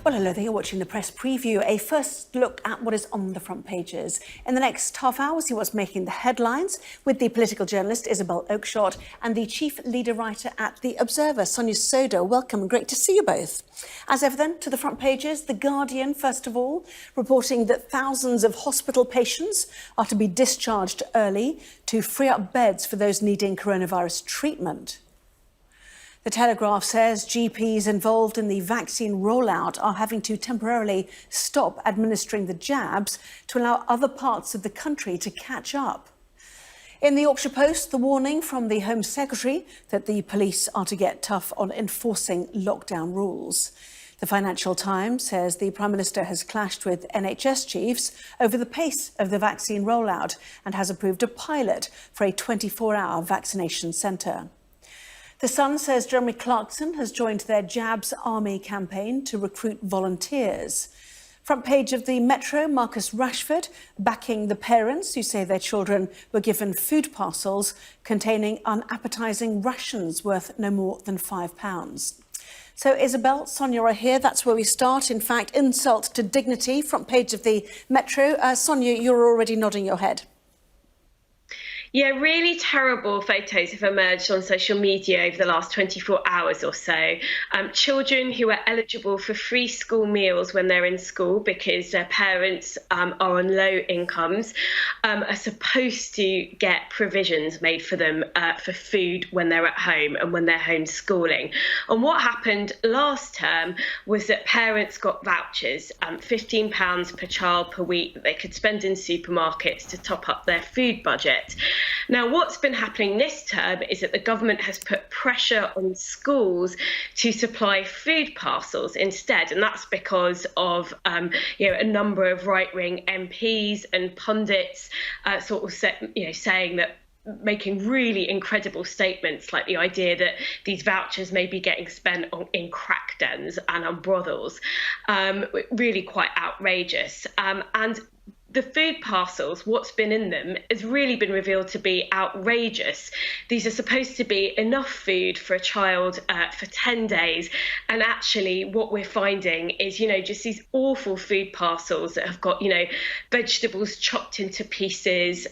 Well, hello there, you're watching the press preview. A first look at what is on the front pages. In the next half hour, see what's making the headlines with the political journalist Isabel Oakeshott and the chief leader writer at The Observer, Sonia Sodha. Welcome, great to see you both. As ever then, to the front pages, The Guardian, first of all, reporting that thousands of hospital patients are to be discharged early to free up beds for those needing coronavirus treatment. The Telegraph says GPs involved in the vaccine rollout are having to temporarily stop administering the jabs to allow other parts of the country to catch up. In the Yorkshire Post, the warning from the Home Secretary that the police are to get tough on enforcing lockdown rules. The Financial Times says the Prime Minister has clashed with NHS chiefs over the pace of the vaccine rollout and has approved a pilot for a 24-hour vaccination centre. The Sun says Jeremy Clarkson has joined their Jabs Army campaign to recruit volunteers. Front page of the Metro, Marcus Rashford backing the parents who say their children were given food parcels containing unappetising rations worth no more than £5. So Isabel, Sonia are here. That's where we start. In fact, insult to dignity. Front page of the Metro. Sonia, you're already nodding your head. Yeah, really terrible photos have emerged on social media over the last 24 hours or so. Children who are eligible for free school meals when they're in school because their parents are on low incomes are supposed to get provisions made for them for food when they're at home and when they're homeschooling. And what happened last term was that parents got vouchers, £15 per child per week that they could spend in supermarkets to top up their food budget. Now, what's been happening this term is that the government has put pressure on schools to supply food parcels instead, and that's because of a number of right-wing MPs and pundits saying that, making really incredible statements like the idea that these vouchers may be getting spent in crack dens and on brothels, really quite outrageous. And the food parcels, what's been in them, has really been revealed to be outrageous. These are supposed to be enough food for a child for 10 days. And actually what we're finding is, just these awful food parcels that have got, vegetables chopped into pieces,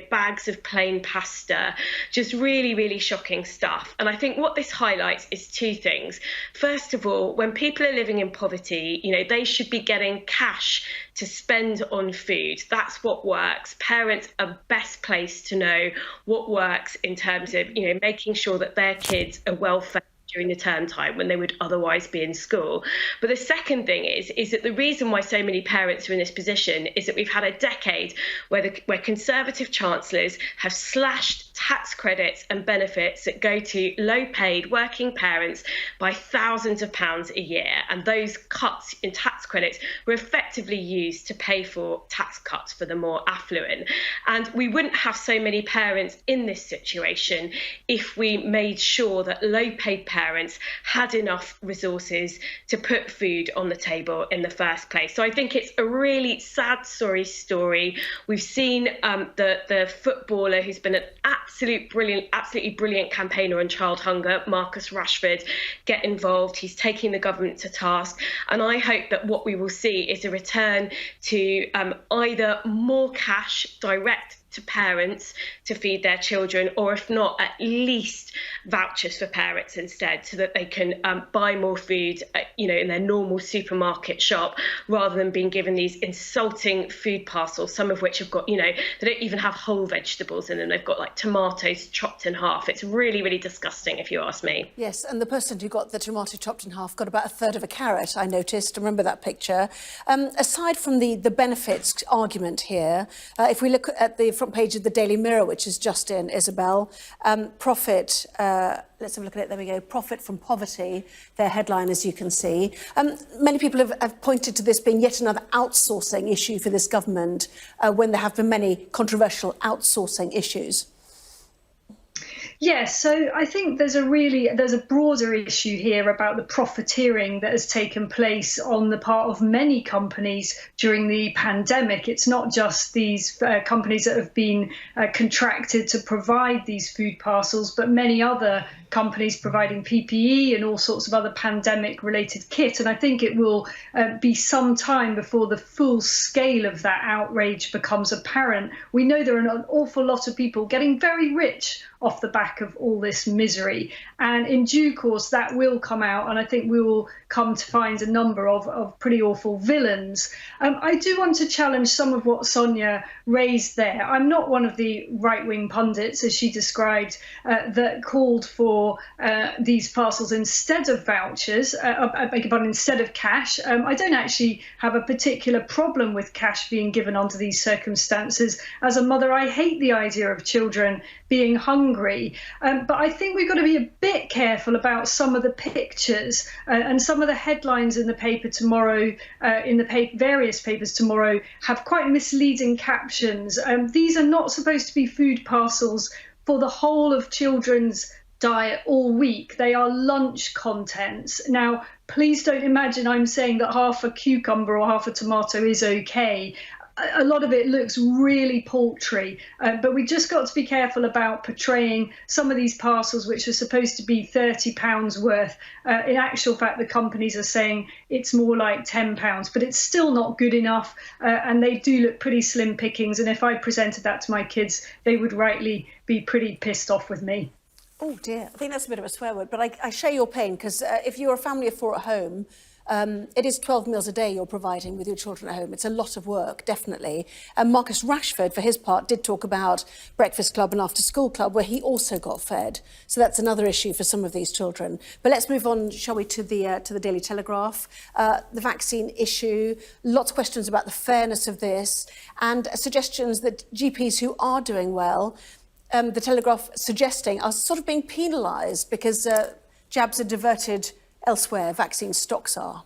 bags of plain pasta, just really, really shocking stuff. And I think what this highlights is two things. First of all, when people are living in poverty, they should be getting cash to spend on food. That's what works. Parents are best placed to know what works in terms of, making sure that their kids are well fed during the term time when they would otherwise be in school. But the second thing is that the reason why so many parents are in this position is that we've had a decade where Conservative chancellors have slashed tax credits and benefits that go to low-paid working parents by thousands of pounds a year. And those cuts in tax credits were effectively used to pay for tax cuts for the more affluent. And we wouldn't have so many parents in this situation if we made sure that low-paid parents had enough resources to put food on the table in the first place. So I think it's a really sad, sorry story. We've seen the footballer who's been an absolutely brilliant campaigner on child hunger, Marcus Rashford, get involved. He's taking the government to task. And I hope that what we will see is a return to either more cash direct to parents to feed their children, or if not, at least vouchers for parents instead, so that they can buy more food, in their normal supermarket shop, rather than being given these insulting food parcels, some of which have got, they don't even have whole vegetables in them. They've got like tomatoes chopped in half. It's really, really disgusting, if you ask me. Yes, and the person who got the tomato chopped in half got about a third of a carrot, I noticed. Remember that picture. Aside from the benefits argument here, if we look at the front page of the Daily Mirror, which is just in, Isabel, profit, let's have a look at it, there we go, profit from poverty, their headline, as you can see. Many people have pointed to this being yet another outsourcing issue for this government when there have been many controversial outsourcing issues. Yes, so I think there's a broader issue here about the profiteering that has taken place on the part of many companies during the pandemic. It's not just these companies that have been contracted to provide these food parcels, but many other companies providing PPE and all sorts of other pandemic related kit. And I think it will be some time before the full scale of that outrage becomes apparent. We know there are an awful lot of people getting very rich off the back of all this misery. And in due course, that will come out. And I think we will come to find a number of pretty awful villains. I do want to challenge some of what Sonia raised there. I'm not one of the right-wing pundits, as she described, that called for these parcels instead of vouchers, I beg your pardon, instead of cash. I don't actually have a particular problem with cash being given under these circumstances. As a mother, I hate the idea of children being hungry. But I think we've got to be a bit careful about some of the pictures and some of the headlines in the paper tomorrow, in the various papers tomorrow, have quite misleading captions. These are not supposed to be food parcels for the whole of children's diet all week. They are lunch contents. Now, please don't imagine I'm saying that half a cucumber or half a tomato is okay. A lot of it looks really paltry, but we just got to be careful about portraying some of these parcels, which are supposed to be £30 worth. In actual fact, the companies are saying it's more like £10, but it's still not good enough. And they do look pretty slim pickings. And if I presented that to my kids, they would rightly be pretty pissed off with me. Oh dear, I think that's a bit of a swear word, but I share your pain, because if you're a family of four at home, it is 12 meals a day you're providing with your children at home. It's a lot of work, definitely. And Marcus Rashford, for his part, did talk about breakfast club and after school club, where he also got fed. So that's another issue for some of these children. But let's move on, shall we, to the Daily Telegraph. The vaccine issue, lots of questions about the fairness of this, and suggestions that GPs who are doing well, the Telegraph suggesting, are sort of being penalised because jabs are diverted elsewhere, vaccine stocks are.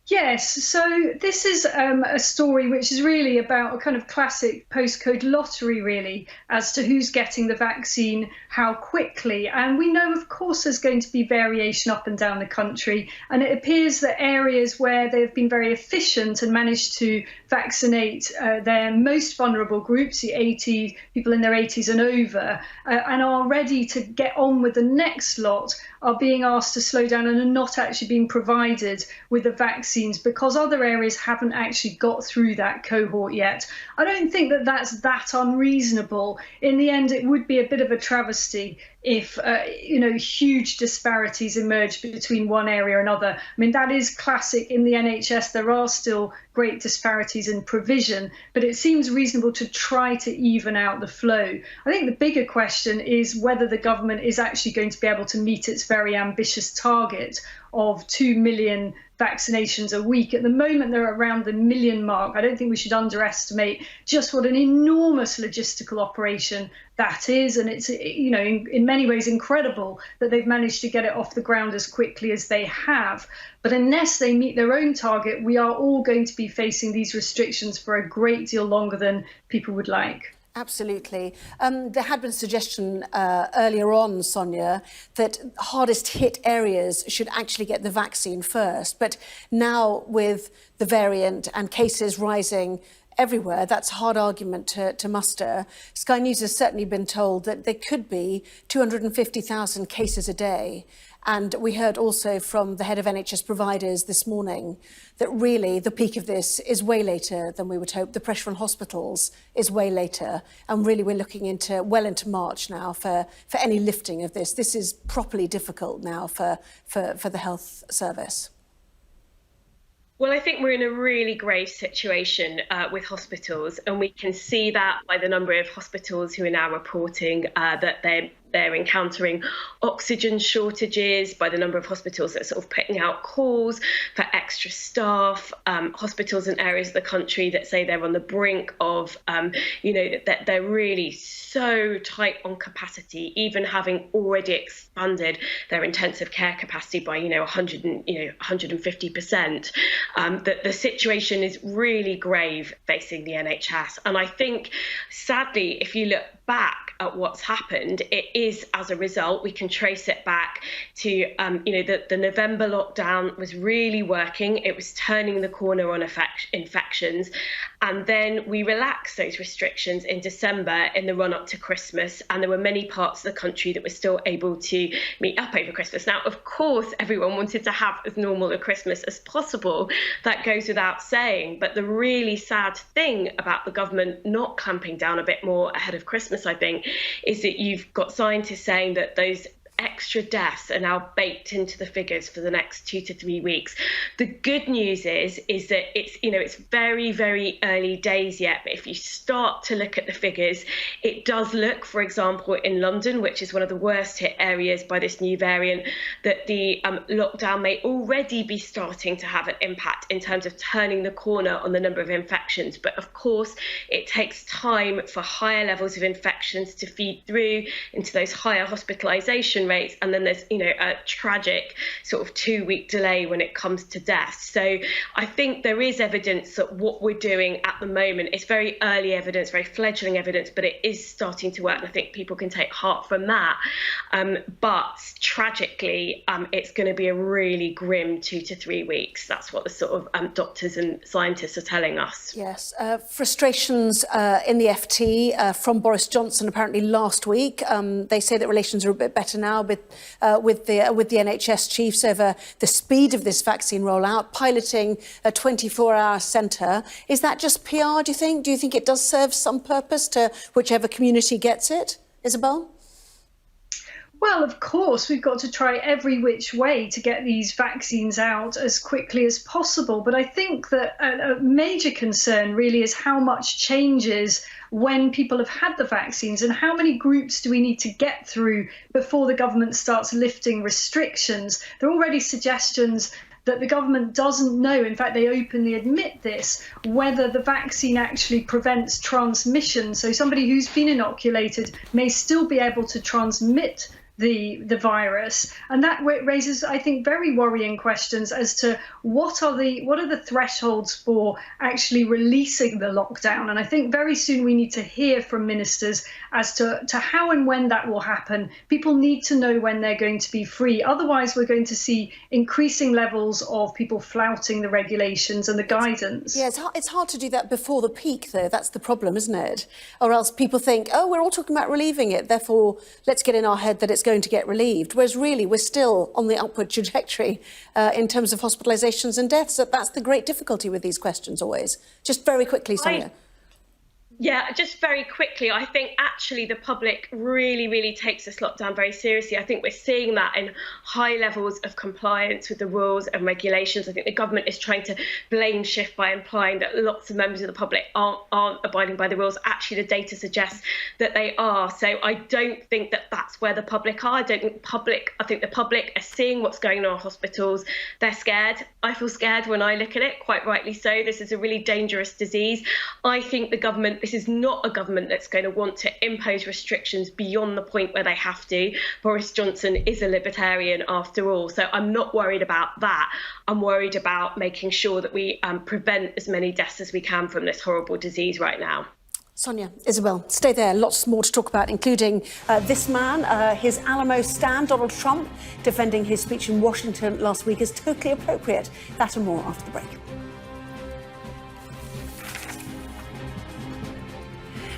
Yes, so this is a story which is really about a kind of classic postcode lottery, really, as to who's getting the vaccine, how quickly. And we know, of course, there's going to be variation up and down the country. And it appears that areas where they've been very efficient and managed to vaccinate their most vulnerable groups, the 80 people in their 80s and over, and are ready to get on with the next lot, are being asked to slow down and are not actually being provided with the vaccines because other areas haven't actually got through that cohort yet. I don't think that that's that unreasonable. In the end, it would be a bit of a travesty if huge disparities emerge between one area and another. I mean, that is classic in the NHS. There are still great disparities in provision, but it seems reasonable to try to even out the flow. I think the bigger question is whether the government is actually going to be able to meet its very ambitious target of 2 million vaccinations a week. At the moment, they're around the million mark. I don't think we should underestimate just what an enormous logistical operation that is. And it's, in many ways incredible that they've managed to get it off the ground as quickly as they have. But unless they meet their own target, we are all going to be facing these restrictions for a great deal longer than people would like. Absolutely. There had been a suggestion earlier on, Sonia, that hardest hit areas should actually get the vaccine first. But now with the variant and cases rising everywhere, that's a hard argument to muster. Sky News has certainly been told that there could be 250,000 cases a day. And we heard also from the head of NHS providers this morning that really the peak of this is way later than we would hope. The pressure on hospitals is way later. And really we're looking well into March now for any lifting of this. This is properly difficult now for the health service. Well, I think we're in a really grave situation with hospitals, and we can see that by the number of hospitals who are now reporting that they're encountering oxygen shortages, by the number of hospitals that are sort of putting out calls for extra staff, hospitals in areas of the country that say they're on the brink of, that they're really so tight on capacity, even having already expanded their intensive care capacity by, 150%. That the situation is really grave facing the NHS. And I think, sadly, if you look back at what's happened, it is as a result, we can trace it back to, the November lockdown was really working. It was turning the corner on infections. And then we relaxed those restrictions in December in the run up to Christmas. And there were many parts of the country that were still able to meet up over Christmas. Now, of course, everyone wanted to have as normal a Christmas as possible. That goes without saying. But the really sad thing about the government not clamping down a bit more ahead of Christmas, I think, is that you've got scientists saying that those extra deaths are now baked into the figures for the next 2 to 3 weeks. The good news is that it's very, very early days yet. But if you start to look at the figures, it does look, for example, in London, which is one of the worst hit areas by this new variant, that the lockdown may already be starting to have an impact in terms of turning the corner on the number of infections. But of course, it takes time for higher levels of infections to feed through into those higher hospitalisation rates, and then there's a tragic sort of 2-week delay when it comes to deaths. So I think there is evidence that what we're doing at the moment is very early evidence, very fledgling evidence, but it is starting to work, and I think people can take heart from that. But tragically, it's going to be a really grim 2 to 3 weeks. That's what the sort of doctors and scientists are telling us. Yes, frustrations in the FT from Boris Johnson apparently last week. They say that relations are a bit better now with the NHS chiefs over the speed of this vaccine rollout, piloting a 24-hour centre. Is that just PR, do you think? Do you think it does serve some purpose to whichever community gets it, Isabel? Well, of course, we've got to try every which way to get these vaccines out as quickly as possible. But I think that a major concern really is how much changes when people have had the vaccines, and how many groups do we need to get through before the government starts lifting restrictions. There are already suggestions that the government doesn't know, in fact, they openly admit this, whether the vaccine actually prevents transmission. So somebody who's been inoculated may still be able to transmit the virus, and that raises, I think, very worrying questions as to what are the thresholds for actually releasing the lockdown. And I think very soon we need to hear from ministers as to how and when that will happen. People need to know when they're going to be free. Otherwise, we're going to see increasing levels of people flouting the regulations and the guidance. Yeah, it's hard to do that before the peak, though. That's the problem, isn't it? Or else people think, oh, we're all talking about relieving it, therefore let's get in our head that it's going to get relieved, whereas really we're still on the upward trajectory in terms of hospitalisations and deaths. So that's the great difficulty with these questions always. Just very quickly, Sonia. Yeah, just very quickly, I think actually the public really, really takes this lockdown very seriously. I think we're seeing that in high levels of compliance with the rules and regulations. I think the government is trying to blame shift by implying that lots of members of the public aren't abiding by the rules. Actually, the data suggests that they are. So I don't think that that's where the public are. I think the public are seeing what's going on in hospitals. They're scared. I feel scared when I look at it, quite rightly so. This is a really dangerous disease. I think the government, this is not a government that's going to want to impose restrictions beyond the point where they have to. Boris Johnson is a libertarian after all, so I'm not worried about that. I'm worried about making sure that we prevent as many deaths as we can from this horrible disease right now. Sonia, Isabel, stay there. Lots more to talk about, including this man, his Alamo stand, Donald Trump, defending his speech in Washington last week as totally appropriate. That and more after the break.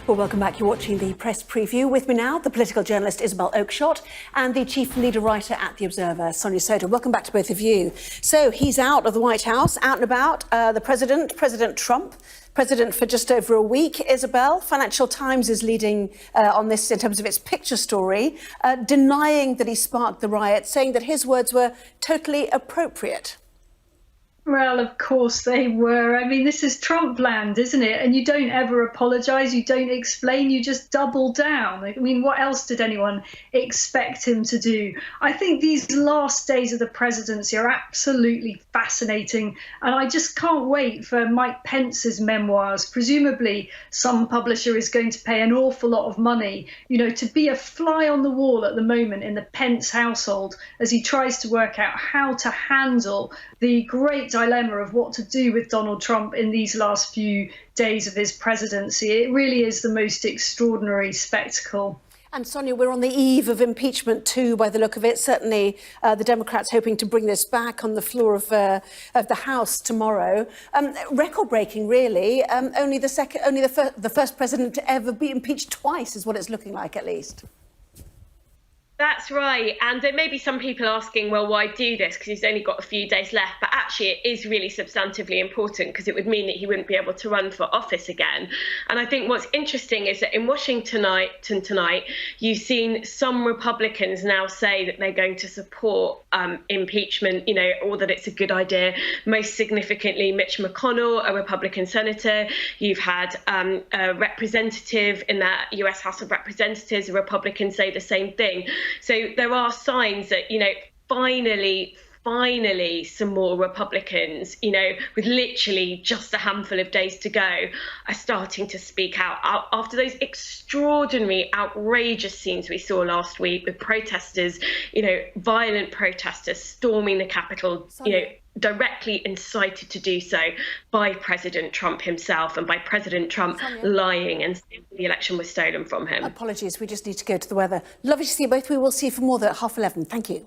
Well, welcome back. You're watching the press preview. With me now, the political journalist Isabel Oakeshott and the chief leader writer at The Observer, Sonia Sodha. Welcome back to both of you. So he's out of the White House, out and about. The President Trump, president for just over a week. Isabel, Financial Times is leading on this in terms of its picture story, denying that he sparked the riot, saying that his words were totally appropriate. Well, of course they were. I mean, this is Trump land, isn't it? And you don't ever apologise, you don't explain, you just double down. I mean, what else did anyone expect him to do? I think these last days of the presidency are absolutely fascinating. And I just can't wait for Mike Pence's memoirs. Presumably, some publisher is going to pay an awful lot of money, to be a fly on the wall at the moment in the Pence household as he tries to work out how to handle the great dilemma of what to do with Donald Trump in these last few days of his presidency. It really is the most extraordinary spectacle. And Sonia, we're on the eve of impeachment too, by the look of it. Certainly, the Democrats hoping to bring this back on the floor of the House tomorrow. Record-breaking, really. Only the first president to ever be impeached twice is what it's looking like, at least. That's right. And there may be some people asking, well, why do this? Because he's only got a few days left. But actually, it is really substantively important because it would mean that he wouldn't be able to run for office again. And I think what's interesting is that in Washington tonight, you've seen some Republicans now say that they're going to support impeachment, or that it's a good idea. Most significantly, Mitch McConnell, a Republican senator. You've had a representative in the US House of Representatives, a Republican, say the same thing. So there are signs that, finally, some more Republicans, with literally just a handful of days to go, are starting to speak out after those extraordinary, outrageous scenes we saw last week with protesters, violent protesters storming the Capitol, directly incited to do so by President Trump himself and by President Trump lying and saying the election was stolen from him. Apologies, we just need to go to the weather. Lovely to see you both. We will see you for more at 11:30. Thank you.